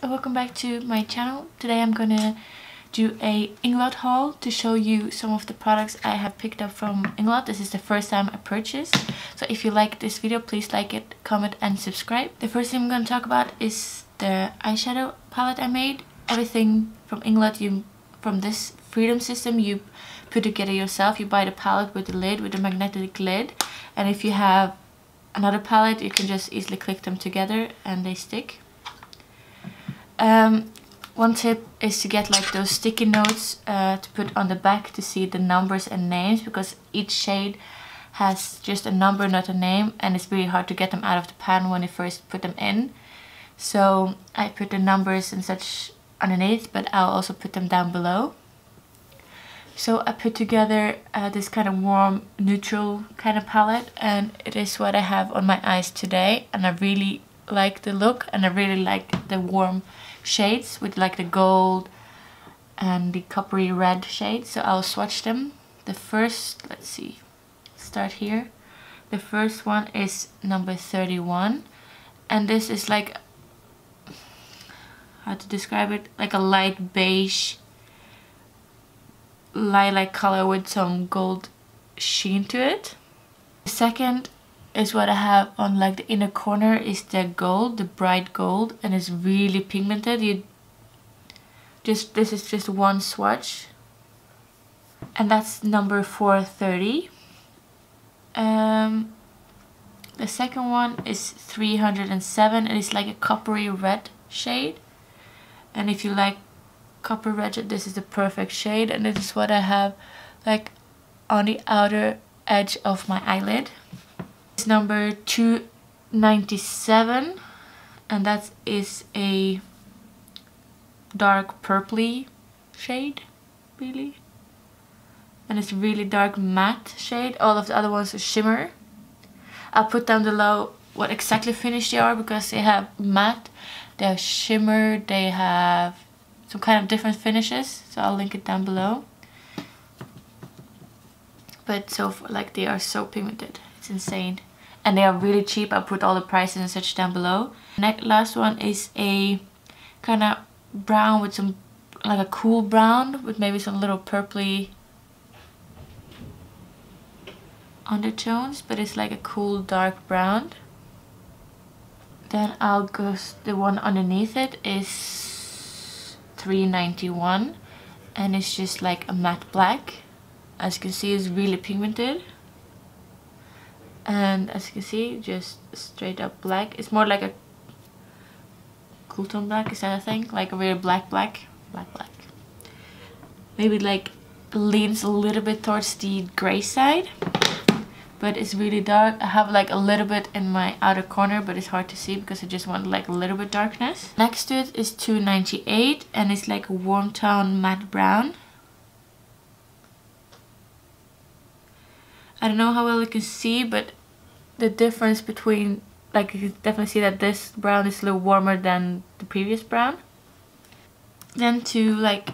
and welcome back to my channel. Today I'm gonna do a Inglot haul to show you some of the products I have picked up from Inglot. This is the first time I purchased, so if you like this video, please like it, comment and subscribe. The first thing I'm gonna talk about is the eyeshadow palette I made. Everything from Inglot, from this freedom system, you put together yourself. You buy the palette with the lid, with the magnetic lid, and if you have another palette, you can just easily click them together and they stick. One tip is to get like those sticky notes to put on the back to see the numbers and names, because each shade has just a number, not a name, and it's really hard to get them out of the pan when you first put them in. So I put the numbers and such underneath, but I'll also put them down below. So I put together this kind of warm neutral kind of palette, and it is what I have on my eyes today, and I really like the look, and I really like the warm shades with like the gold and the coppery red shades. So I'll swatch them. The first, let's see, start here. The first one is number 31, and this is like, how to describe it, like a light beige lilac color with some gold sheen to it. The second is what I have on like the inner corner, is the gold, the bright gold, and it's really pigmented. This is just one swatch, and that's number 430. The second one is 307, and it's like a coppery red shade, and if you like copper red, this is the perfect shade, and this is what I have like on the outer edge of my eyelid. It's number 297, and that is a dark purpley shade, really, and it's really dark matte shade. All of the other ones are shimmer. I'll put down below what exactly finish they are, because they have matte, they have shimmer, they have some kind of different finishes, so I'll link it down below. But so like they are so pigmented, it's insane, and they are really cheap. I'll put all the prices and such down below. Next, last one is a kind of brown with some, like a cool brown with maybe some little purpley undertones, but it's like a cool dark brown. Then I'll go, the one underneath it is 391, and it's just like a matte black. As you can see, it's really pigmented, and as you can see, just straight up black. It's more like a cool tone black, is that a thing? Like a real black. Maybe like leans a little bit towards the gray side, but it's really dark. I have like a little bit in my outer corner, but it's hard to see because I just want like a little bit darkness. Next to it is 298, and it's like a warm tone matte brown. I don't know how well you can see, but the difference between, like, you can definitely see that this brown is a little warmer than the previous brown. Then like,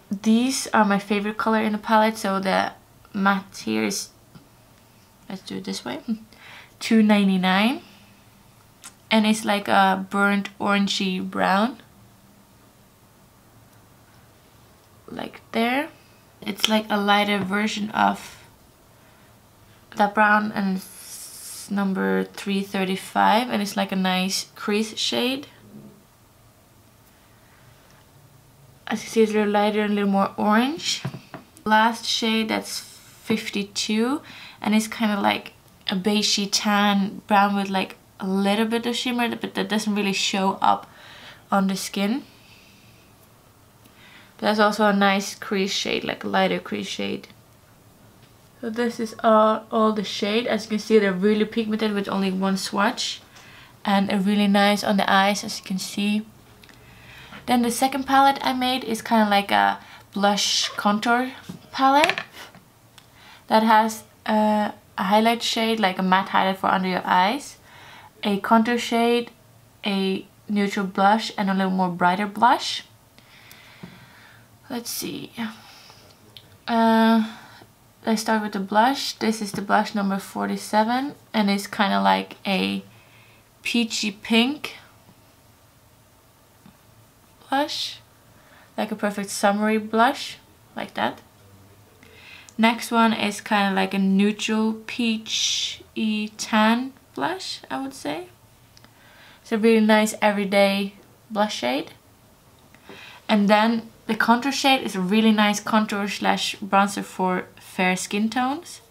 these are my favorite color in the palette, so the matte here is, let's do it this way, 299, and it's like a burnt orangey brown, like there. It's like a lighter version of that brown, and it's number 335, and it's like a nice crease shade. As you see, it's a little lighter and a little more orange. Last shade, that's 52, and it's kind of like a beigey tan brown with like a little bit of shimmer, but that doesn't really show up on the skin. There's also a nice crease shade, like a lighter crease shade. So this is all the shade. As you can see, they're really pigmented with only one swatch, and are really nice on the eyes, as you can see. Then the second palette I made is kind of like a blush contour palette that has a highlight shade, like a matte highlight for under your eyes, a contour shade, a neutral blush, and a little more brighter blush. Let's see. Let's start with the blush. This is the blush number 47, and it's kind of like a peachy pink. blush, like a perfect summery blush, like that. Next one is kind of like a neutral peachy tan blush, I would say. It's a really nice everyday blush shade. And then the contour shade is a really nice contour slash bronzer for fair skin tones.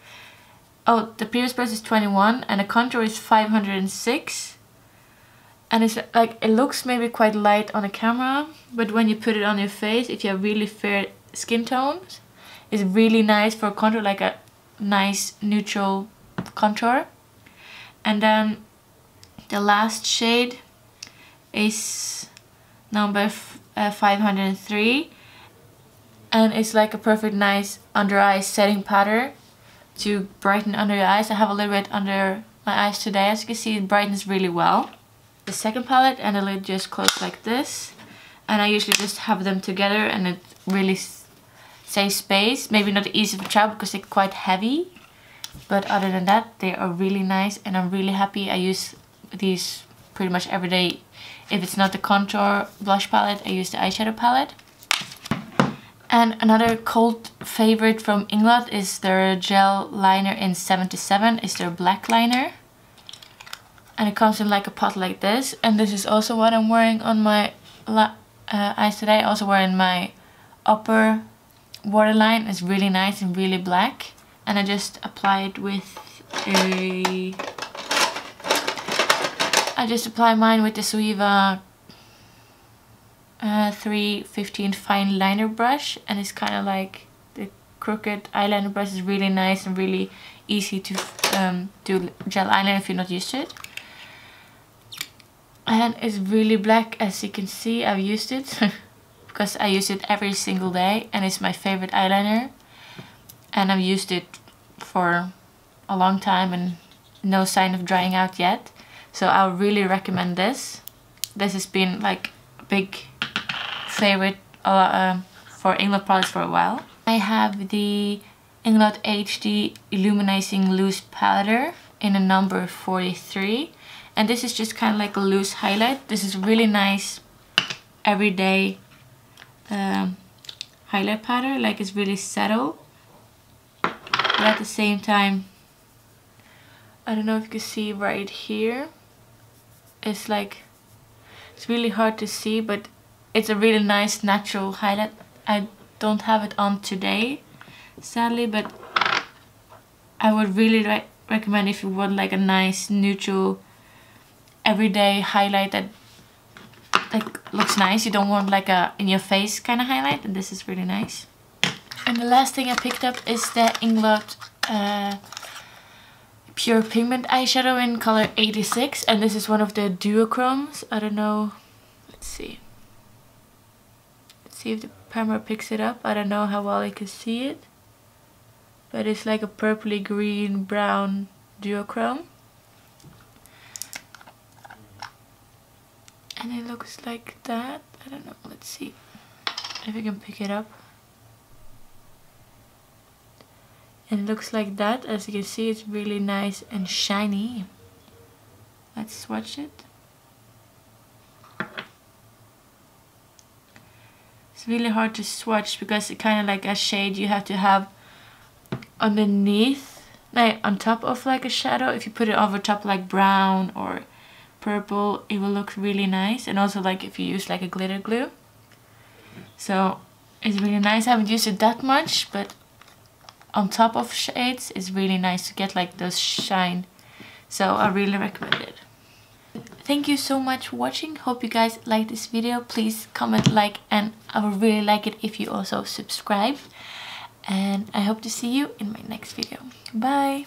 Oh, the previous brush is 21 and the contour is 506. And it's like, it looks maybe quite light on the camera, but when you put it on your face, if you have really fair skin tones, it's really nice for a contour, like a nice neutral contour. And then the last shade is number 503, and it's like a perfect nice under eye setting powder to brighten under your eyes. I have a little bit under my eyes today. As you can see, it brightens really well. The second palette and the lid just close like this, and I usually just have them together and it really saves space. Maybe not easy to travel because they're quite heavy, but other than that they are really nice and I'm really happy. I use these pretty much every day. If it's not the contour blush palette, I use the eyeshadow palette. And another cult favorite from Inglot is their gel liner in 77. It's their black liner. And it comes in like a pot like this. And this is also what I'm wearing on my eyes today. Also wearing my upper waterline. It's really nice and really black. And I just apply it with a... I just apply mine with the Zoeva 315 fine liner brush, and it's kind of like the crooked eyeliner brush is really nice and really easy to do gel eyeliner if you're not used to it. And it's really black, as you can see. I've used it because I use it every single day and it's my favorite eyeliner, and I've used it for a long time and no sign of drying out yet. So I would really recommend this. This has been like a big favorite for Inglot products for a while. I have the Inglot HD Illuminizing Loose Powder in a number 43. And this is just kind of like a loose highlight. This is really nice everyday highlight powder. Like, it's really subtle, but at the same time, I don't know if you can see right here. It's like, it's really hard to see, but it's a really nice natural highlight. I don't have it on today, sadly, but I would really recommend if you want like a nice neutral everyday highlight that like looks nice. You don't want like a in your face kind of highlight, and this is really nice. And the last thing I picked up is the Inglot Pure Pigment eyeshadow in color 86, and this is one of the duochromes. I don't know, let's see if the camera picks it up. I don't know how well you can see it, but it's like a purpley green brown duochrome, and it looks like that. I don't know, let's see if I can pick it up. And it looks like that. As you can see, it's really nice and shiny. Let's swatch it. It's really hard to swatch because it's kind of like a shade you have to have underneath, like on top of like a shadow. If you put it over top like brown or purple, it will look really nice. And also like if you use like a glitter glue. So it's really nice. I haven't used it that much, but on top of shades it's really nice to get like those shine. So I really recommend it. Thank you so much for watching. Hope you guys liked this video. Please comment, like, and I would really like it if you also subscribe. And I hope to see you in my next video. Bye!